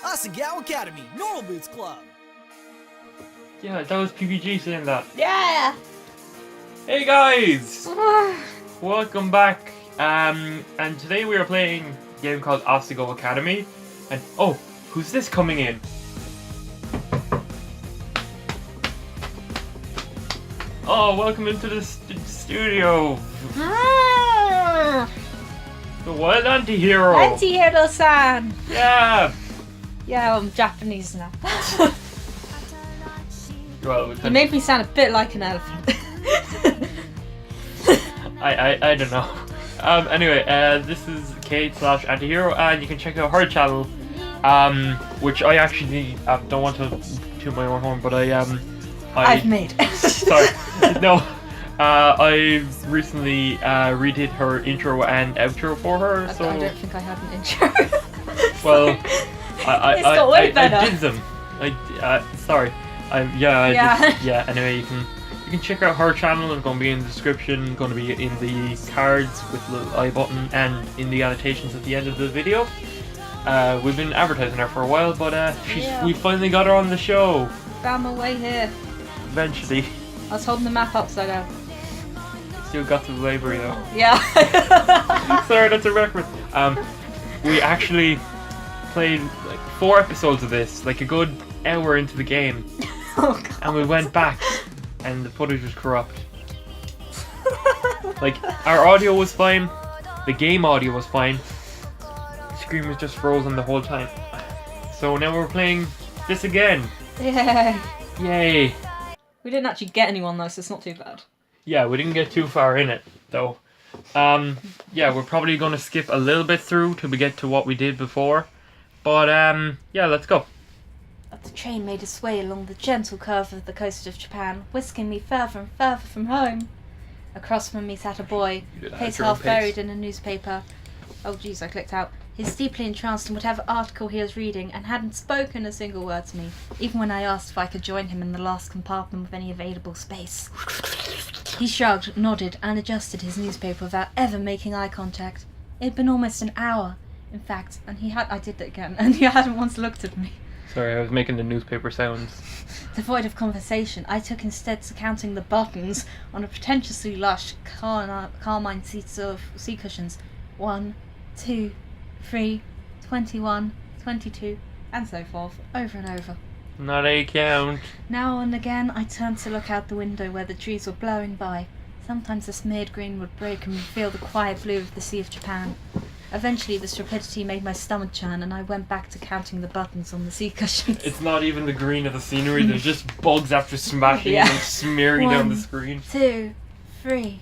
Asagao Academy, Normal Boots Club. Yeah, that was PPG saying that. Yeah! Hey guys! Welcome back. And today we are playing a game called Asagao Academy. And oh, who's this coming in? Oh, welcome into the studio. The wild anti-hero. Anti-hero-san! Yeah! Yeah, I'm Japanese now. Well, You made me sound a bit like an elephant. I don't know. Anyway, this is Kate/Antihero, and you can check out her channel, which I actually don't want to toot my own horn, but I've made. Sorry, no. I recently redid her intro and outro for her. I So don't think I had an intro. well, It's got way better. I did them. Sorry. Yeah. Anyway, you can check out her channel. It's going to be in the description. Going to be in the cards with the little I button and in the annotations at the end of the video. We've been advertising her for a while, but we finally got her on the show. Found my way here. Eventually. I was holding the map upside down. Still got to the library though. Yeah. Sorry, that's a reference. We actually played like 4 episodes of this, like a good hour into the game. Oh, God. And we went back, and the footage was corrupt. Like, our audio was fine, the game audio was fine, the screen was just frozen the whole time. So now we're playing this again. Yay. Yay. We didn't actually get anyone though, so it's not too bad. Yeah, we didn't get too far in it, though. Yeah, we're probably going to skip a little bit through till we get to what we did before. But, yeah, let's go. The train made its way along the gentle curve of the coast of Japan, whisking me further and further from home. Across from me sat a boy, face half buried in a newspaper. Oh jeez, I clicked out. He's deeply entranced in whatever article he was reading and hadn't spoken a single word to me, even when I asked if I could join him in the last compartment with any available space. He shrugged, nodded, and adjusted his newspaper without ever making eye contact. It had been almost an hour, in fact, and I did that again, and he hadn't once looked at me. Sorry, I was making the newspaper sounds. Devoid of conversation, I took instead to counting the buttons on a pretentiously lush carmine seats of sea cushions. 1, 2, 3, 21, 22, and so forth, over and over. Not a count. Now and again I turned to look out the window where the trees were blowing by. Sometimes the smeared green would break and reveal the quiet blue of the Sea of Japan. Eventually this rapidity made my stomach churn and I went back to counting the buttons on the sea cushions. It's not even the green of the scenery, there's just bugs after smashing and smearing down the screen. 1, 2, 3.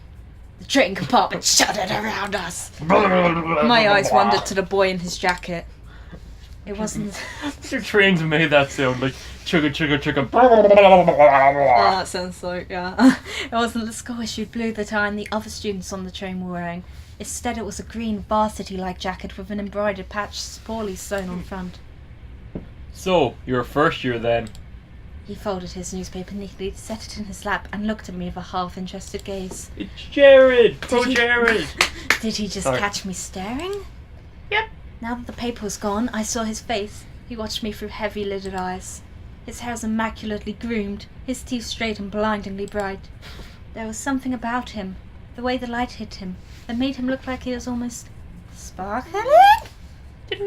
The train compartment shuddered around us. My eyes wandered to the boy in his jacket. It wasn't... Your trains made that sound, like chugga chugga chugga. Oh, that sounds like, yeah. It wasn't the school-issued blue that I and the other students on the train were wearing. Instead, it was a green varsity-like jacket with an embroidered patch poorly sewn on front. So, you're a first year then? He folded his newspaper neatly, set it in his lap, and looked at me with a half-interested gaze. It's Jared! Oh, Jared! Did he just catch me staring? Yep. Now that the paper was gone, I saw his face. He watched me through heavy-lidded eyes. His hair was immaculately groomed, his teeth straight and blindingly bright. There was something about him, the way the light hit him, that made him look like he was almost sparkling. Me?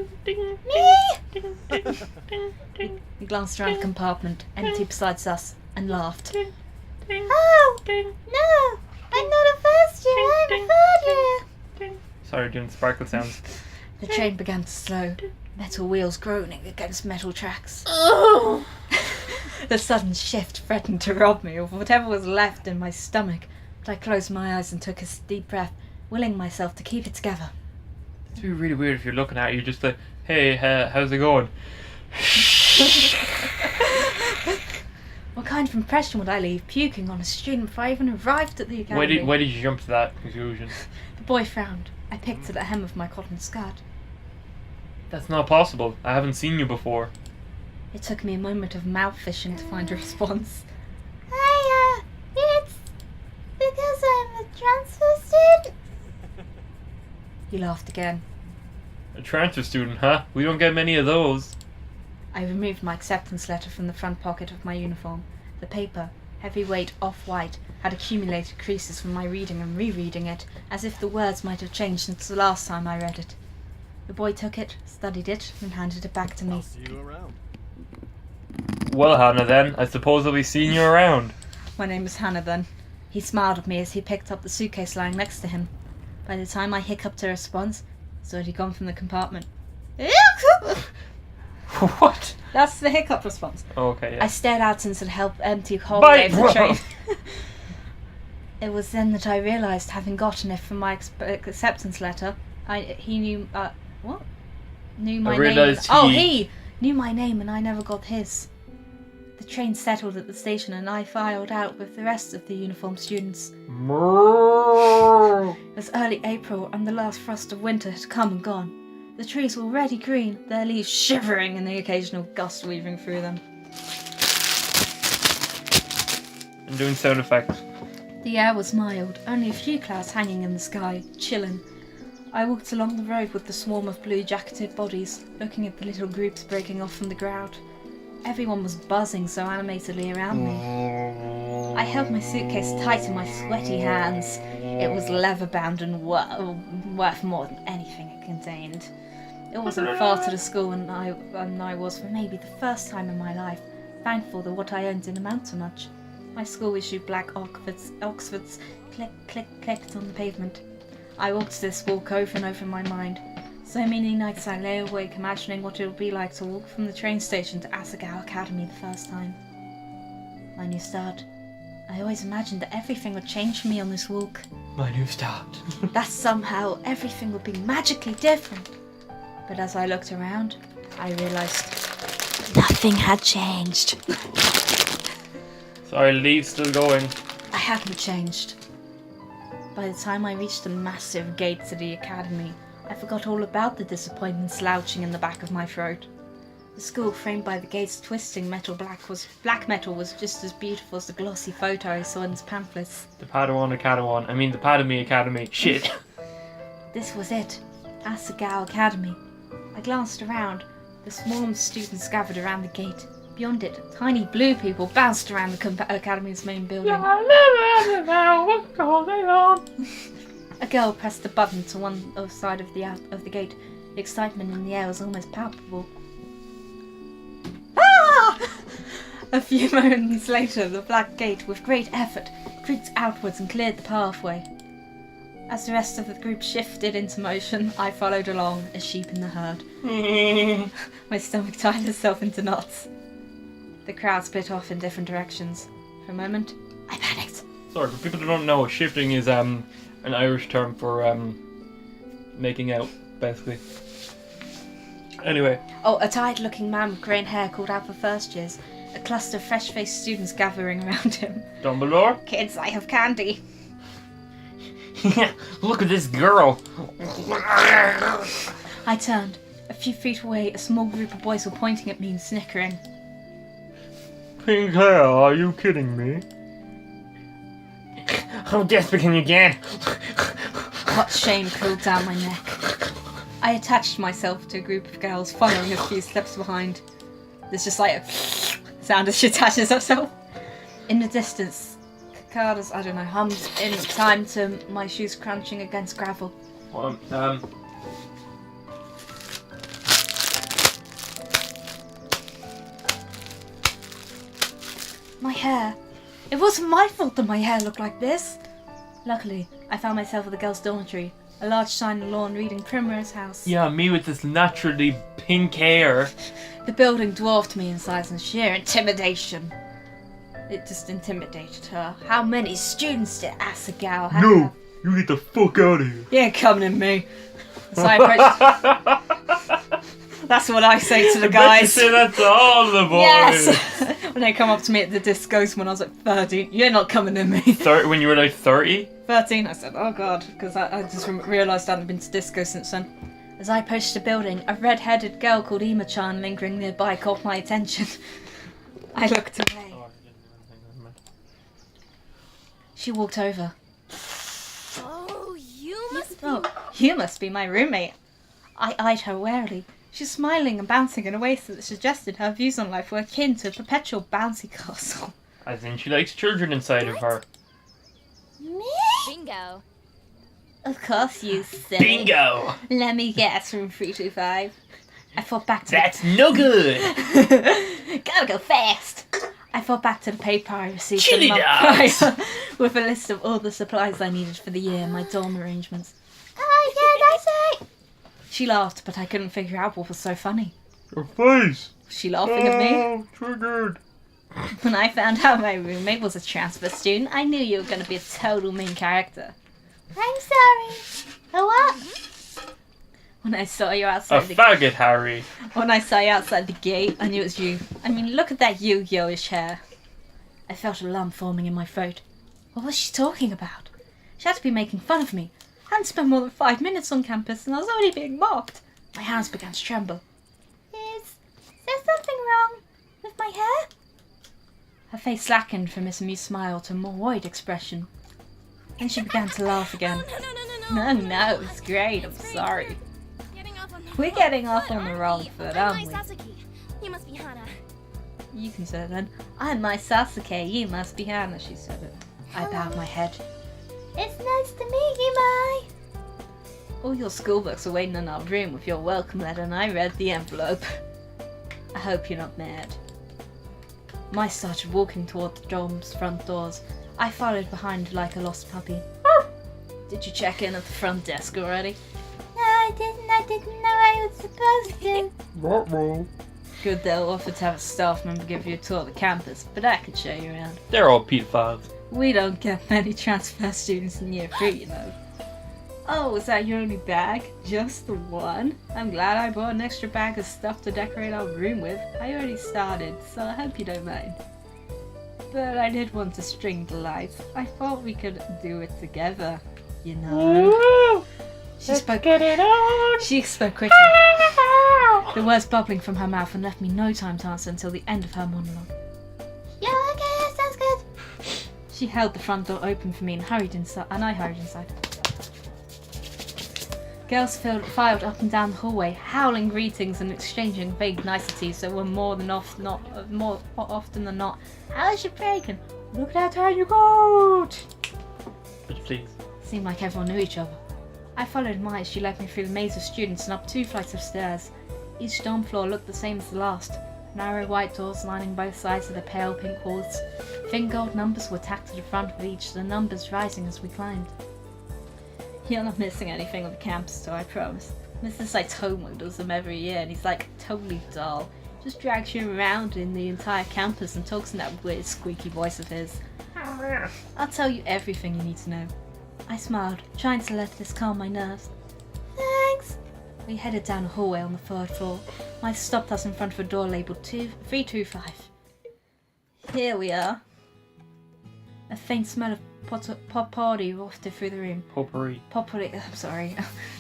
He glanced around the compartment, empty besides us, and laughed. Oh, no, I'm not a first year, I'm a third year. Sorry, doing sparkle sounds. The train began to slow, metal wheels groaning against metal tracks. Oh. The sudden shift threatened to rob me of whatever was left in my stomach, but I closed my eyes and took a deep breath, willing myself to keep it together. It'd be really weird if you're looking at it, you're just like, hey, how's it going? What kind of impression would I leave puking on a student before I even arrived at the academy? Why did you jump to that conclusion? The boy frowned. I picked at the hem of my cotton skirt. That's not possible. I haven't seen you before. It took me a moment of mouth fishing to find a response. It's because I'm a transfer student. He laughed again. A transfer student, huh? We don't get many of those. I removed my acceptance letter from the front pocket of my uniform. The paper, heavyweight off-white, had accumulated creases from my reading and rereading it, as if the words might have changed since the last time I read it. The boy took it, studied it, and handed it back to me. I'll see you around. Well, Hannah, then, I suppose I'll be seeing you around. My name is Hannah, then. He smiled at me as he picked up the suitcase lying next to him. By the time I hiccuped a response, it's already gone from the compartment. What? That's the hiccup response. Okay, yeah. I stared out into the empty hallway of the train. It was then that I realised, having gotten it from my acceptance letter, he knew what? Knew my name. He knew my name, and I never got his. The train settled at the station, and I filed out with the rest of the uniformed students. It was early April, and the last frost of winter had come and gone. The trees were already green, their leaves shivering and the occasional gust weaving through them. I'm doing sound effects. The air was mild, only a few clouds hanging in the sky, chilling. I walked along the road with the swarm of blue-jacketed bodies, looking at the little groups breaking off from the crowd. Everyone was buzzing so animatedly around me. I held my suitcase tight in my sweaty hands. It was leather-bound and worth more than anything it contained. It wasn't far to the school, and I was, for maybe the first time in my life, thankful that what I owned didn't amount to much. My school issued black Oxfords clicked on the pavement. I walked this walk over and over in my mind. So many nights I lay awake imagining what it would be like to walk from the train station to Asagao Academy the first time. My new start. I always imagined that everything would change for me on this walk. My new start. That somehow everything would be magically different. But as I looked around, I realised nothing had changed. Sorry, leave's still going. I hadn't changed. By the time I reached the massive gates of the academy, I forgot all about the disappointment slouching in the back of my throat. The school, framed by the gate's twisting black metal, was just as beautiful as the glossy photo I saw in its pamphlets. The Padawan the Padme Academy. Shit. This was it. Asagao Academy. I glanced around. The swarm of students gathered around the gate. Beyond it, tiny blue people bounced around the academy's main building. A girl pressed a button to one side of the gate. The excitement in the air was almost palpable. Ah! A few moments later, the black gate, with great effort, creaked outwards and cleared the pathway. As the rest of the group shifted into motion, I followed along, a sheep in the herd. My stomach tied itself into knots. The crowd split off in different directions. For a moment, I panicked. Sorry, for people who don't know, shifting is an Irish term for making out, basically. Anyway. Oh, a tired-looking man with grey hair called out for first years. A cluster of fresh-faced students gathering around him. Dumbledore? Kids, I have candy. Look at this girl. I turned. A few feet away, a small group of boys were pointing at me and snickering. Pink hair, are you kidding me? How desperate can you get? Hot shame cooled down my neck. I attached myself to a group of girls, following a few steps behind. There's just like a sound as she attaches herself. In the distance, cicadas, hummed in time to my shoes crunching against gravel. My hair. It wasn't my fault that my hair looked like this. Luckily, I found myself at the girls' dormitory, a large shiny lawn reading Primrose House. Yeah, me with this naturally pink hair. The building dwarfed me in size and sheer intimidation. It just intimidated her. How many students did Asagao have? No! You get the fuck out of here! You ain't coming in me. So I approached... That's what I say to the guys. You say that to all the boys. Yes! When they come up to me at the discos when I was like 13, you're not coming in me. When you were like 30? 13, I said, oh god, because I just realised I hadn't been to disco since then. As I approached the building, a red-headed girl called Ima-chan lingering nearby caught my attention. I looked away. She walked over. Oh, you must be... Oh, you must be my roommate. I eyed her warily. She's smiling and bouncing in a way that suggested her views on life were akin to a perpetual bouncy castle. I think she likes children inside of her. Me? Bingo. Of course, you silly. Bingo! Let me guess from 325. I thought back to That's no good! Gotta go fast! I thought back to the paper I received Chili a month dogs! prior with a list of all the supplies I needed for the year and my dorm arrangements. Oh, yeah, that's it! She laughed, but I couldn't figure out what was so funny. Your face! Was she laughing at me? Oh, triggered! When I found out my roommate was a transfer student, I knew you were going to be a total main character. I'm sorry. A what? When I saw you A outside faggot, Harry! When I saw you outside the gate, I knew it was you. I mean, look at that Yu-Gi-Oh-ish hair. I felt a lump forming in my throat. What was she talking about? She had to be making fun of me. I hadn't spent more than 5 minutes on campus and I was already being mocked. My hands began to tremble. Is there something wrong with my hair? Her face slackened from its amused smile to a more worried expression. Then she began to laugh again. No, it's great. I'm sorry. We're getting off on the wrong foot, aren't we? You must be Hana. You can say it then. I'm my Sasuke, you must be Hana, she said it. I bowed my head. It's nice to meet you, Mai. All your schoolbooks are waiting in our room with your welcome letter and I read the envelope. I hope you're not mad. Mai started walking toward the dorm's front doors. I followed behind like a lost puppy. Did you check in at the front desk already? No, I didn't know I was supposed to. Good, they'll offer to have a staff member give you a tour of the campus, but I could show you around. They're all pedophiles. We don't get many transfer students in year 3, you know. Oh, is that your only bag? Just the one? I'm glad I bought an extra bag of stuff to decorate our room with. I already started, so I hope you don't mind. But I did want to string the lights. I thought we could do it together, you know. She spoke quickly. The words bubbling from her mouth and left me no time to answer until the end of her monologue. Yeah, okay, sounds good. She held the front door open for me and I hurried inside. Girls filed up and down the hallway, howling greetings and exchanging vague niceties that were more often than not. How's your bacon? Look at how tired you got! Please. Seemed like everyone knew each other. I followed Mai as she led me through the maze of students and up 2 flights of stairs. Each dorm floor looked the same as the last. Narrow white doors lining both sides of the pale pink walls. Thin gold numbers were tacked to the front of each, the numbers rising as we climbed. You're not missing anything on the campus, so I promise. Mr. Saitomo does them every year and he's like totally dull. Just drags you around in the entire campus and talks in that weird squeaky voice of his. I'll tell you everything you need to know. I smiled, trying to let this calm my nerves. Thanks. We headed down a hallway on the 3rd floor. Mike stopped us in front of a door labelled 325. Here we are. A faint smell of potpourri wafted through the room. Potpourri. I'm sorry.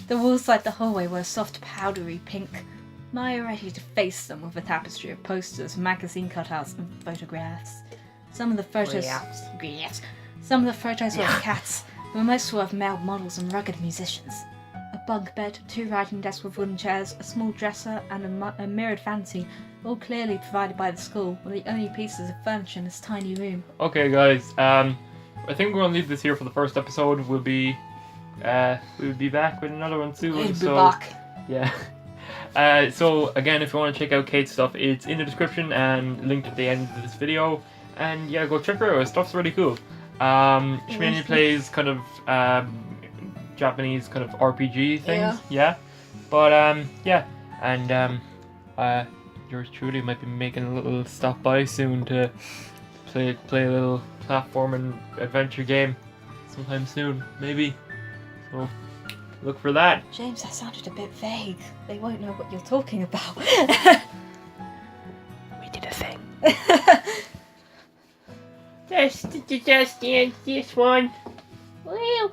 The walls like the hallway were a soft, powdery pink. Maya ready to face them with a tapestry of posters, magazine cutouts, and photographs. Some of the photos were of cats, but most were of male models and rugged musicians. A bunk bed, 2 writing desks with wooden chairs, a small dresser, and a mirrored vanity, all clearly provided by the school, were the only pieces of furniture in this tiny room. Okay, guys. I think we're gonna leave this here for the first episode. We'll be back with another one soon. We'll be back. Yeah. So again, if you want to check out Kate's stuff, it's in the description and linked at the end of this video. And yeah, go check her out. Her stuff's really cool. She mainly plays kind of Japanese kind of RPG things. Yeah. But yeah, and yours truly might be making a little stop by soon to play a little platform and adventure game sometime soon, maybe. So look for that. James, that sounded a bit vague. They won't know what you're talking about. We did a thing. Just this one. Woo!